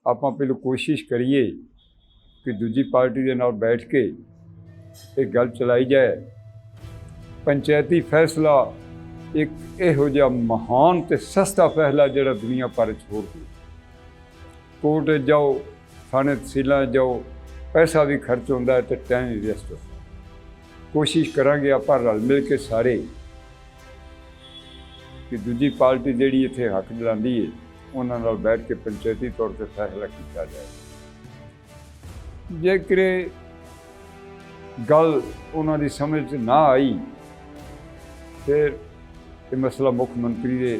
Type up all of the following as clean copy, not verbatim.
ਆਪਾਂ ਪਹਿਲਾਂ कोशिश करिए कि दूजी पार्टी के नाल बैठ के एक गल चलाई जाए। पंचायती फैसला एक इहो जिहा महान ते सस्ता फैसला जिहड़ा दुनिया भर च होर कोई। कोर्ट जाओ, थाने तहसीलां जाओ, पैसा भी खर्च होंदा है तो टाइम भी वेस्ट होंदा। कोशिश करांगे आपां रल मिल के सारे कि दूजी पार्टी जिहड़ी इत्थे हक दिलांदी है उन्हां नाल बैठ के पंचायती तौर पर फैसला किया जाए। जेकर गल उन्हां दी समझ च ना आई फिर ये मसला मुख्यमंत्री के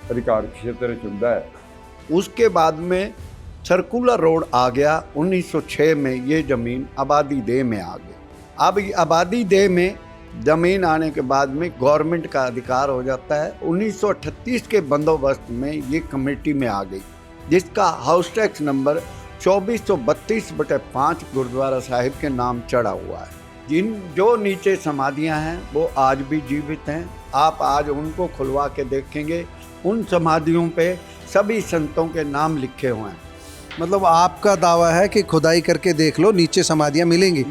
अधिकार क्षेत्र च हुंदा है। उसके बाद में सर्कुलर रोड आ गया। 1906 में ये ज़मीन आबादी देह में आ गई। अब आबादी देह में ज़मीन आने के बाद में गवर्नमेंट का अधिकार हो जाता है। 1938 के बंदोबस्त में ये कमेटी में आ गई, जिसका house tax number 2432/5 Gurdwara Sahib के नाम चढ़ा हुआ है। जो नीचे समाधियां हैं वो आज भी जीवित हैं। आप आज उनको खुलवा के देखेंगे, उन समाधियों पे सभी संतों के नाम लिखे हुए हैं। मतलब आपका दावा है कि खुदाई करके देख लो, नीचे समाधियां मिलेंगी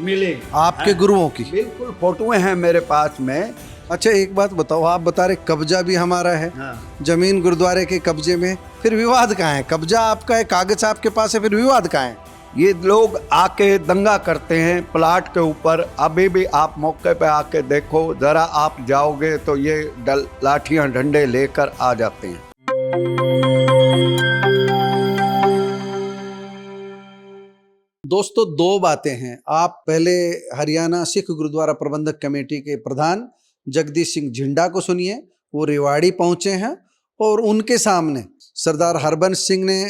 आपके गुरुओं की? बिल्कुल, फोटोएं हैं मेरे पास में। अच्छा एक बात बताओ, आप बता रहे कब्जा भी हमारा है। हाँ। जमीन गुरुद्वारे के कब्जे में, फिर विवाद कहाँ है? कब्जा आपका है, कागज आपके पास है, फिर विवाद कहाँ है? ये लोग आके दंगा करते हैं प्लाट के ऊपर। अभी भी आप मौके पे आके देखो, ज़रा आप जाओगे तो ये लाठियाँ डंडे लेकर आ जाते हैं। दोस्तों दो बातें हैं। आप पहले हरियाणा सिख गुरुद्वारा प्रबंधक कमेटी के प्रधान जगदीश सिंह झिंडा को सुनिए। वो रेवाड़ी पहुंचे हैं और उनके सामने सरदार हरबंस सिंह ने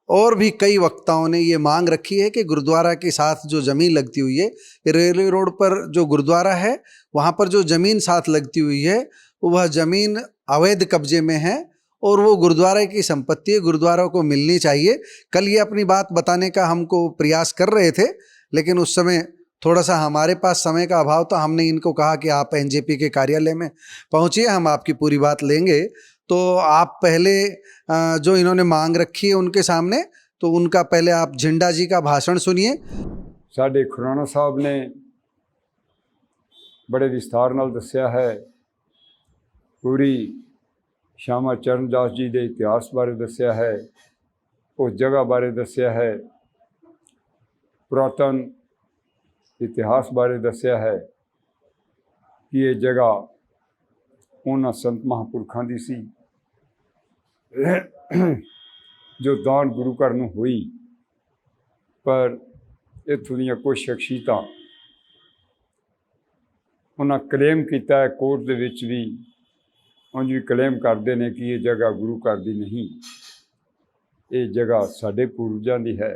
और भी कई वक्ताओं ने ये मांग रखी है कि गुरुद्वारा के साथ जो ज़मीन लगती हुई है, रेलवे रोड पर जो गुरुद्वारा है वहाँ पर जो ज़मीन साथ लगती हुई है वह ज़मीन अवैध कब्जे में है और वो गुरुद्वारा की संपत्ति है, गुरुद्वारा को मिलनी चाहिए। कल ये अपनी बात बताने का हमको प्रयास कर रहे थे, लेकिन उस समय थोड़ा सा हमारे पास समय का अभाव था। हमने इनको कहा कि आप एनजेपी के कार्यालय में पहुँचिए, हम आपकी पूरी बात लेंगे। तो आप पहले जो इन्होंने मांग रखी है उनके सामने, तो उनका पहले आप झिंडा जी का भाषण सुनिए। साडे खुराना साहब ने बड़े विस्तार नाल दस्या है, पूरी श्यामा चरणदास जी के इतिहास बारे दस्या है, उस जगह बारे दस्या है, पुरातन इतिहास बारे दस्या है कि ये जगह उन्हां संत महापुरखों की सी जो दान गुरु घर नूं हुई। पर इत्थों दीयां कुछ शख्सियतां उन्हां क्लेम किया है, कोर्ट दे विच भी उंज भी क्लेम करते हैं कि ये जगह गुरु घर की नहीं, ये जगह साडे पूर्वजां दी है।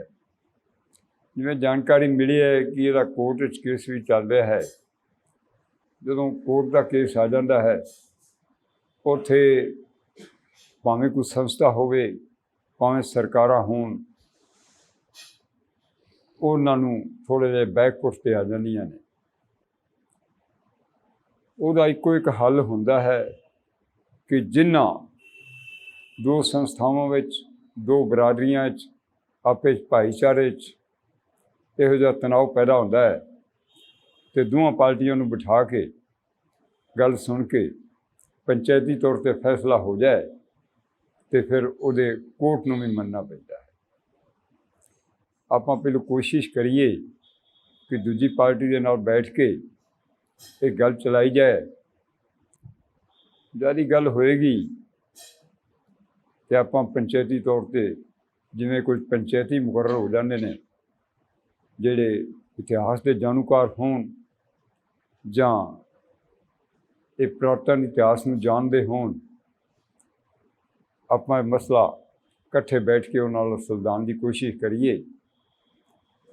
जिवें जानकारी मिली है कि ये कोर्ट च केस भी चल रहा है। जदों कोर्ट का केस आ जाता है, उत्थे भावें कोई संस्था होवे, भावें सरकारां होण, उन्हां नूं थोड़े जिहे बैकफुट ते आ जांदियां ने। उहदा इक्को एक हल हुंदा है कि जिन्हां दो संस्थावां विच, दो बरादरियां च, आपे भाईचारे च इहो जिहा तनाव पैदा होंदा है तो दोवां पार्टियां नूं बिठा के गल सुन के पंचायती तौर पर फैसला हो जाए तो फिर उहदे कोर्ट नूं भी मनना पैंदा है। आपां पहलों कोशिश करिए कि दूजी पार्टी के नाल बैठ के एक गल चलाई जाए। जदी गल होएगी तो आपां पंचायती तौर पर जिवें कोई पंचायती मुकर्रर हो जाते हैं ਜਿਹੜੇ इतिहास के जाणूकार होण जां ਇਹ पुरातन इतिहास ਨੂੰ ਜਾਣਦੇ ਹੋਣ, ਆਪਾਂ मसला इकट्ठे बैठ के उन्हां नाल सुलझाउण की कोशिश करिए।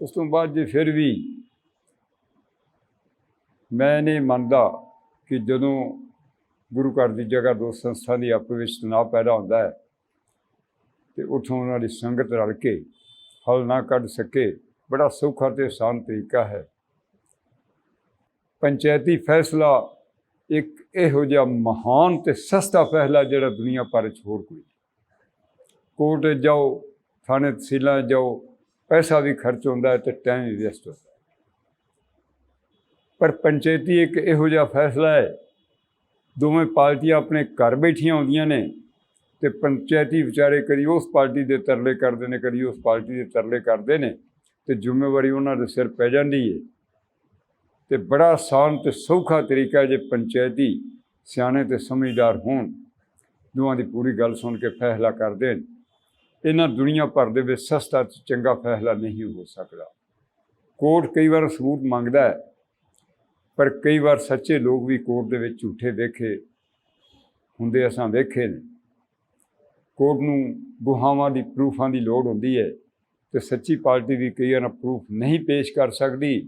उस तो बाद जे फिर भी मैं नहीं मानता कि जदों गुरु घर की जगह दो संस्था की आपस में तनाव पैदा होता है तो उत्थों उन्हां दी संगत रल के हल ना कढ़ सके। बड़ा सौखा तो आसान तरीका है। पंचायती फैसला एक इहो जिहा महान तो सस्ता फैसला जिहड़ा दुनिया भर च होर कोई। कोर्ट जाओ, थाने तहसीलों जाओ, पैसा भी खर्च होता है तो टाइम भी वेस्ट होता है। पर पंचायती एक इहो जिहा फैसला है, दोवें पार्टियां अपने घर बैठियां होंदियां ने ते पंचायती विचारे करी उस पार्टी दे तरले करते हैं, करी उस पार्टी दे तरले करते हैं, तो जिम्मेवारी उन्हां दे सिर पै जाती है। तो बड़ा आसान तो सौखा तरीका है, जे पंचायती सियाने ते समझदार होण, दोवां दी पूरी गल सुन के फैसला कर देन। इन्हां दुनिया भर दे विच सस्ता ते चंगा फैसला नहीं हो सकता। कोर्ट कई बार सबूत मंगदा है, पर कई बार सच्चे लोग भी कोर्ट दे विच झूठे वेखे हुंदे असां वेखे ने। कोर्ट नूं गुहावां दी प्रूफां दी लोड़ हुंदी है, तो सच्ची पार्टी भी कई बार प्रूफ नहीं पेश कर सकती,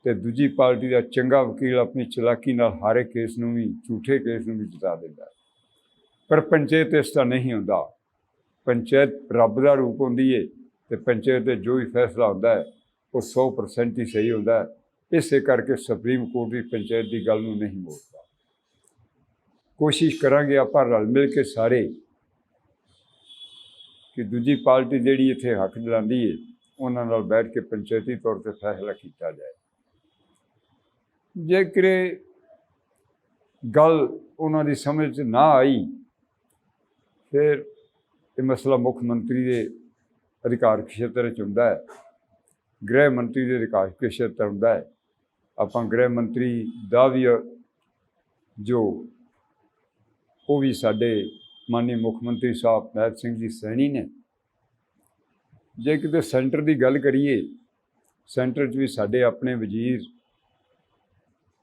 तो दूजी पार्टी का चंगा वकील अपनी चलाकी नाल हारे केस नूं भी, झूठे केस नूं भी जिता दिंदा है। पर पंचायत इस तरह नहीं हुंदा। पंचायत रब का रूप होंदी है, तो पंचायत जो भी फैसला होता है वो 100% ही सही होता है। इस करके सुप्रीम कोर्ट भी पंचायत की गल नूं नहीं मोड़ता। कोशिश करांगे आपां रल मिल के सारे कि दूजी पार्टी जिहड़ी इत्थे हक दिलांदी है, उन्हां नाल बैठ के पंचायती तौर पर फैसला किया जाए। जेकर गल उन्हां दी समझ च ना आई, फिर ये मसला मुख मंत्री के अधिकार क्षेत्र च हुंदा है, गृह मंत्री के अधिकार क्षेत्र हुंदा है। आपां गृह मंत्री दा भी जो वो भी साडे माननीय मुख मंत्री साहब नायब सिंह जी सैनी ने। जे किते सेंटर की गल करिए, सेंटर च भी साडे अपने वजीर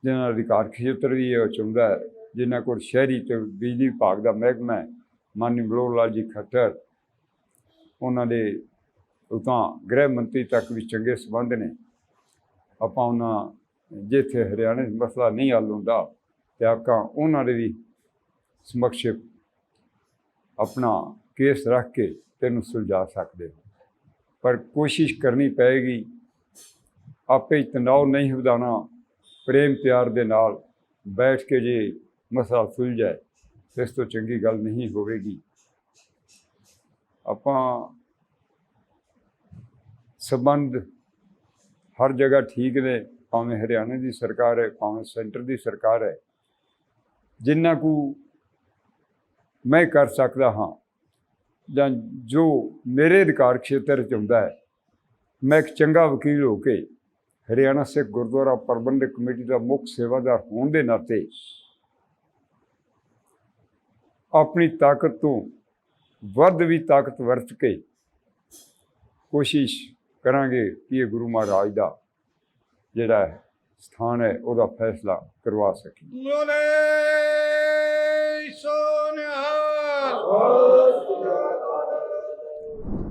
जिन्हां अधिकार क्षेत्र भी चुनदा है, जिन्हां कोल शहरी ते बिजली विभाग का महकमा है, माननीय मनोहर लाल जी खट्टर, उन्हां दे उतां गृह मंत्री तक भी चंगे संबंध ने। आपां उन्हां जिथे हरियाणा मसला नहीं हल हुंदा, ते आपां उन्हां दे भी समक्ष अपना केस रख के तेनूं सुलझा सकते हो। पर कोशिश करनी पैगी, आपे तनाव नहीं वधाना, प्रेम प्यार दे नाल बैठ के जे मसला सुलझ जाए, इस तो चंगी गल नहीं होवेगी। आपां संबंध हर जगह ठीक ने, भावें हरियाणा की सरकार है, भावें सेंटर की सरकार है। जिन्ना को मैं कर सकता हाँ, जां जो मेरे अधिकार क्षेत्र च हुंदा है, मैं एक चंगा वकील हो के हरियाणा सिख गुरुद्वारा प्रबंधक कमेटी का मुख्य सेवादार होने के नाते अपनी ताकत तो वध भी ताकत वरत के कोशिश करांगे कि ये गुरु महाराज का जिहड़ा स्थान है उसका फैसला करवा सकी।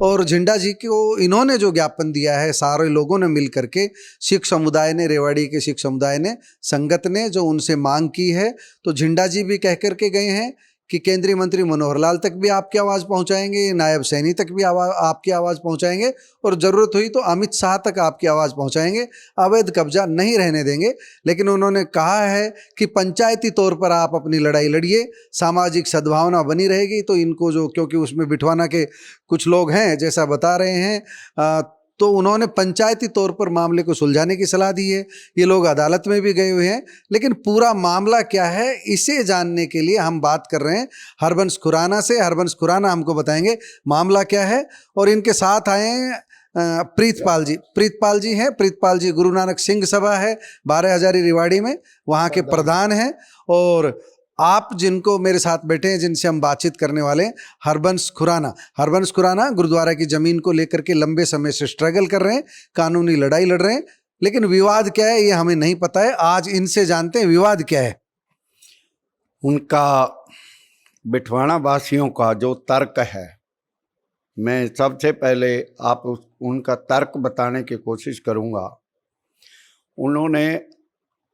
और झिंडा जी को इन्होंने जो ज्ञापन दिया है, सारे लोगों ने मिल करके, सिख समुदाय ने, रेवाड़ी के सिख समुदाय ने, संगत ने जो उनसे मांग की है, तो झिंडा जी भी कह करके गए हैं कि केंद्रीय मंत्री मनोहर लाल तक भी आपकी आवाज़ पहुंचाएंगे, नायब सैनी तक भी आपकी आवाज़ पहुंचाएंगे, और ज़रूरत हुई तो अमित शाह तक आपकी आवाज़ पहुंचाएंगे। अवैध कब्जा नहीं रहने देंगे। लेकिन उन्होंने कहा है कि पंचायती तौर पर आप अपनी लड़ाई लड़िए, सामाजिक सद्भावना बनी रहेगी। तो इनको जो, क्योंकि उसमें बिठवाना के कुछ लोग हैं जैसा बता रहे हैं, तो उन्होंने पंचायती तौर पर मामले को सुलझाने की सलाह दी है। ये लोग अदालत में भी गए हुए हैं। लेकिन पूरा मामला क्या है, इसे जानने के लिए हम बात कर रहे हैं हरबंस खुराना से। हरबंस खुराना हमको बताएंगे मामला क्या है। और इनके साथ आए हैं प्रीतपाल जी। प्रीतपाल जी हैं। प्रीतपाल जी गुरु नानक सिंह सभा है 12 हजारी रेवाड़ी में, वहाँ के प्रधान हैं। और आप जिनको मेरे साथ बैठे हैं, जिनसे हम बातचीत करने वाले हैं, हरबंस खुराना। हरबंस खुराना गुरुद्वारा की ज़मीन को लेकर के लंबे समय से स्ट्रगल कर रहे हैं, कानूनी लड़ाई लड़ रहे हैं। लेकिन विवाद क्या है ये हमें नहीं पता है। आज इनसे जानते हैं विवाद क्या है। उनका बिठवाना वासियों का जो तर्क है, मैं सबसे पहले उनका तर्क बताने की कोशिश करूंगा।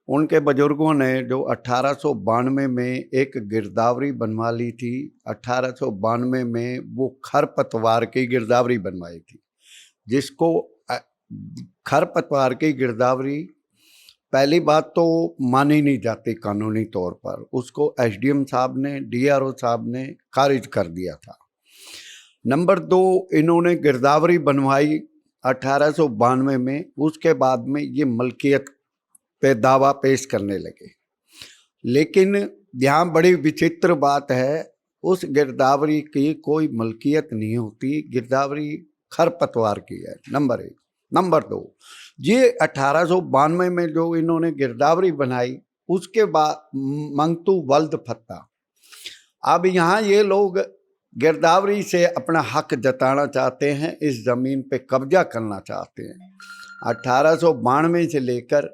उनके बुजुर्गों ने जो 1892 में एक गिरदावरी बनवा ली थी, 1892 में वो खरपतवार की गिरदावरी बनवाई थी, जिसको खरपतवार की गिरदावरी पहली बात तो मानी नहीं जाती कानूनी तौर पर। उसको एसडीएम साहब ने, डीआरओ साहब ने खारिज कर दिया था। नंबर 2, इन्होंने गिरदावरी बनवाई 1892 में। उसके बाद में ये मलकियत पे दावा पेश करने लगे, लेकिन यहाँ बड़ी विचित्र बात है, उस गिरदावरी की कोई मलकियत नहीं होती, गिरदावरी खरपतवार की है, नंबर 1। नंबर 2, ये 1892 में जो इन्होंने गिरदावरी बनाई, उसके बाद मंगतू वल्द फत्ता। अब यहाँ ये लोग गिरदावरी से अपना हक जताना चाहते हैं, इस ज़मीन पे कब्जा करना चाहते हैं। 1892 से लेकर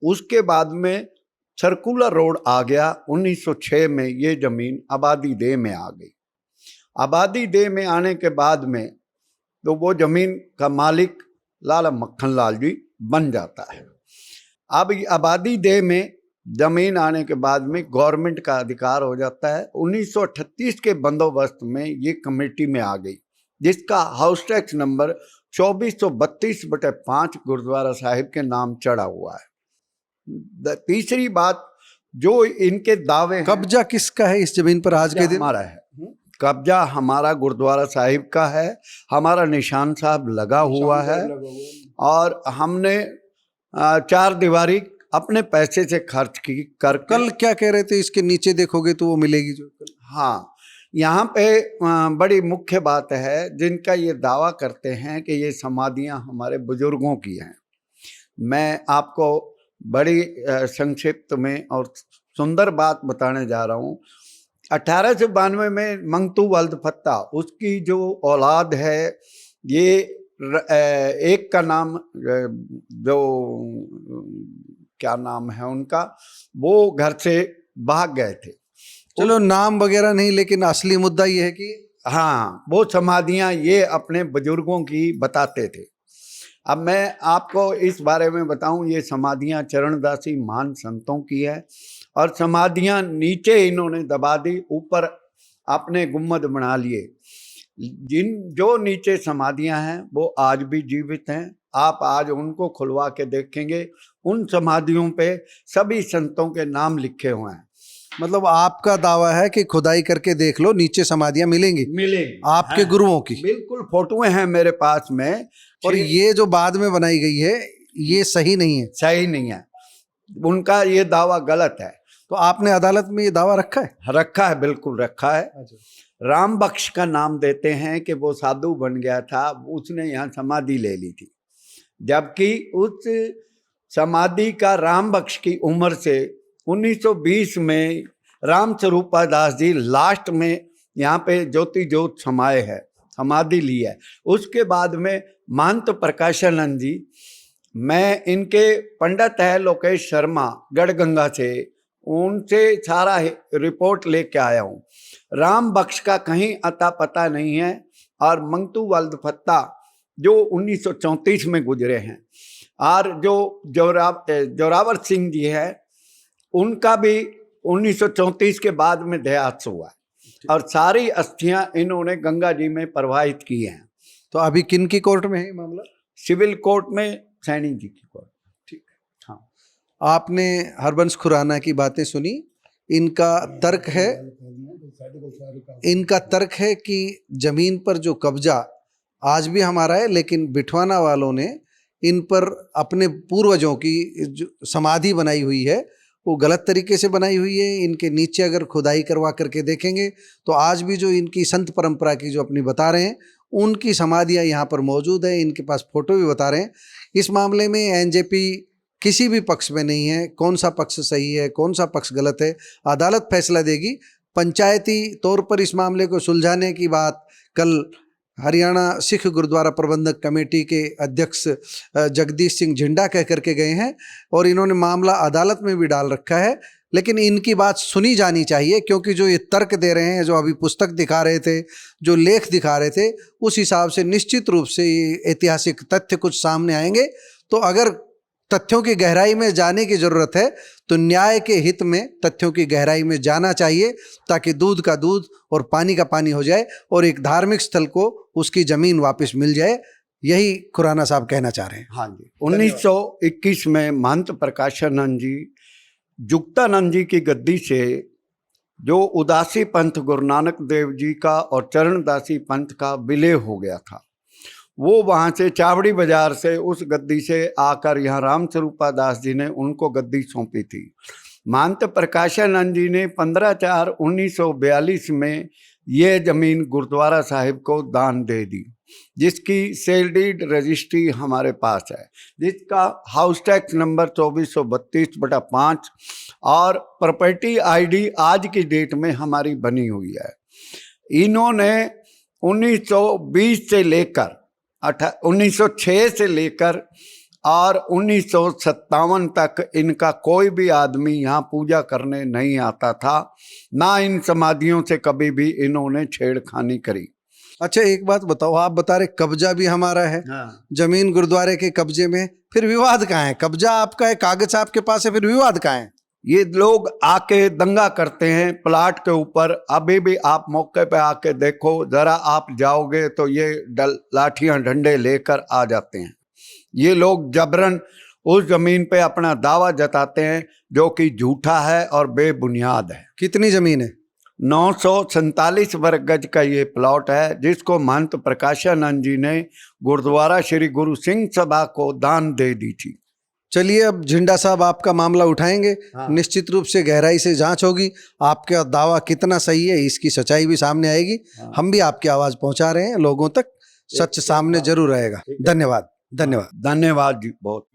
उसके बाद में सर्कुलर रोड आ गया। 1906 में ये ज़मीन आबादी देह में आ गई। आबादी देह में आने के बाद में तो वो ज़मीन का मालिक लाला मक्खन लाल जी बन जाता है। अब आबादी देह में ज़मीन आने के बाद में गवर्नमेंट का अधिकार हो जाता है। 1938 के बंदोबस्त में ये कमेटी में आ गई, जिसका house tax number 2432/5 Gurdwara Sahib के नाम चढ़ा हुआ है। तीसरी बात जो इनके दावे हैं, कब्जा किसका है इस जमीन पर आज के दिन? हमारा है, कब्जा हमारा गुरुद्वारा साहिब का है, हमारा निशान साहब लगा हुआ है, और हमने 4 दीवारी अपने पैसे से खर्च की कर। कल क्या कह रहे थे, इसके नीचे देखोगे तो वो मिलेगी जो कल? हाँ, यहाँ पे बड़ी मुख्य बात है, जिनका ये दावा करते हैं कि ये समाधियाँ हमारे बुजुर्गों की हैं। मैं आपको बड़ी संक्षिप्त में और सुंदर बात बताने जा रहा हूँ। 1892 में मंगतू वल्द फत्ता, उसकी जो औलाद है, ये एक का नाम जो क्या नाम है उनका, वो घर से भाग गए थे। चलो नाम वगैरह नहीं, लेकिन असली मुद्दा ये है कि हाँ, वो समाधियाँ ये अपने बुजुर्गों की बताते थे। अब मैं आपको इस बारे में बताऊं, ये समाधियाँ चरणदासी महान संतों की है, और समाधियाँ नीचे इन्होंने दबा दी, ऊपर अपने गुम्बद बना लिए। जो नीचे समाधियाँ हैं वो आज भी जीवित हैं। आप आज उनको खुलवा के देखेंगे, उन समाधियों पे सभी संतों के नाम लिखे हुए हैं। मतलब आपका दावा है कि खुदाई करके देख लो, नीचे समाधियां मिलेंगी आपके गुरुओं की? बिल्कुल, फोटोएं हैं मेरे पास में। और ये जो बाद में बनाई गई है ये सही नहीं है? सही नहीं है, उनका ये दावा गलत है। तो आपने अदालत में ये दावा रखा है? रखा है, बिल्कुल रखा है। राम बख्श का नाम देते हैं कि वो साधु बन गया था, उसने यहाँ समाधि ले ली थी, जबकि उस समाधि का राम बख्श की उम्र से 1920 में राम स्वरूपा दास जी लास्ट में यहाँ पे ज्योति ज्योत समाये है, समाधि ली है। उसके बाद में महंत प्रकाशानंद जी, मैं इनके पंडित है लोकेश शर्मा गढ़गंगा से, उनसे सारा रिपोर्ट लेके आया हूँ। राम बख्श का कहीं अता पता नहीं है, और मंगतू वल्द फत्ता जो 1934 में गुजरे हैं, और जो जोरावर सिंह जी है, उनका भी 1934 के बाद में देहांत हुआ है, और सारी अस्थियां इन्होंने गंगा जी में प्रवाहित की हैं। तो अभी किन की कोर्ट में है मामला? सिविल कोर्ट में, सैनी जी की कोर्ट। ठीक, हाँ। आपने हरबंस खुराना की बातें सुनी। इनका तर्क है कि जमीन पर जो कब्जा आज भी हमारा है, लेकिन बिठवाना वालों ने इन पर अपने पूर्वजों की जो समाधि बनाई हुई है वो गलत तरीके से बनाई हुई है। इनके नीचे अगर खुदाई करवा करके देखेंगे तो आज भी जो इनकी संत परंपरा की जो अपनी बता रहे हैं, उनकी समाधियाँ यहाँ पर मौजूद है। इनके पास फोटो भी बता रहे हैं। इस मामले में एनजेपी किसी भी पक्ष में नहीं है। कौन सा पक्ष सही है, कौन सा पक्ष गलत है, अदालत फैसला देगी। पंचायती तौर पर इस मामले को सुलझाने की बात कल हरियाणा सिख गुरुद्वारा प्रबंधक कमेटी के अध्यक्ष जगदीश सिंह झिंडा कह करके गए हैं, और इन्होंने मामला अदालत में भी डाल रखा है। लेकिन इनकी बात सुनी जानी चाहिए, क्योंकि जो ये तर्क दे रहे हैं, जो अभी पुस्तक दिखा रहे थे, जो लेख दिखा रहे थे, उस हिसाब से निश्चित रूप से ये ऐतिहासिक तथ्य कुछ सामने आएंगे। तो अगर तथ्यों की गहराई में जाने की ज़रूरत है तो न्याय के हित में तथ्यों की गहराई में जाना चाहिए, ताकि दूध का दूध और पानी का पानी हो जाए और एक धार्मिक स्थल को उसकी ज़मीन वापस मिल जाए। यही खुराना साहब कहना चाह रहे हैं। हाँ जी, 1921 में महंत प्रकाशानंद जी जुक्तानंद जी की गद्दी से जो उदासी पंथ गुरु नानक देव जी का और चरणदासी पंथ का विलय हो गया था, वो वहाँ से चावड़ी बाजार से उस गद्दी से आकर यहाँ राम स्वरूपा दास जी ने उनको गद्दी सौंपी थी। महंत प्रकाशानंद जी ने 15/4/1942 में ये जमीन गुरुद्वारा साहिब को दान दे दी, जिसकी सेल डीड रजिस्ट्री हमारे पास है, जिसका हाउस टैक्स नंबर 2432/5 और प्रॉपर्टी आईडी आज की डेट में हमारी बनी हुई है। इन्होंने 1920 से लेकर 1906 से लेकर और 1957 तक इनका कोई भी आदमी यहाँ पूजा करने नहीं आता था, ना इन समाधियों से कभी भी इन्होंने छेड़खानी करी। अच्छा एक बात बताओ, आप बता रहे कब्जा भी हमारा है, हाँ। जमीन गुरुद्वारे के कब्जे में, फिर विवाद कहाँ है? कब्जा आपका है, कागज आपके पास है, फिर विवाद कहाँ है? ये लोग आके दंगा करते हैं प्लाट के ऊपर। अभी भी आप मौके पे आके देखो, जरा आप जाओगे तो ये लाठियां डंडे लेकर आ जाते हैं। ये लोग जबरन उस जमीन पे अपना दावा जताते हैं, जो कि झूठा है और बेबुनियाद है। कितनी जमीन है? 947 वर्ग गज का ये प्लॉट है, जिसको महंत प्रकाशानंद जी ने गुरुद्वारा श्री गुरु सिंह सभा को दान दे दी थी। चलिए अब झिंडा साहब आपका मामला उठाएंगे। हाँ। निश्चित रूप से गहराई से जांच होगी, आपका दावा कितना सही है इसकी सच्चाई भी सामने आएगी। हाँ। हम भी आपकी आवाज पहुंचा रहे हैं लोगों तक, सच सामने जरूर आएगा। धन्यवाद। धन्यवाद। धन्यवाद जी बहुत।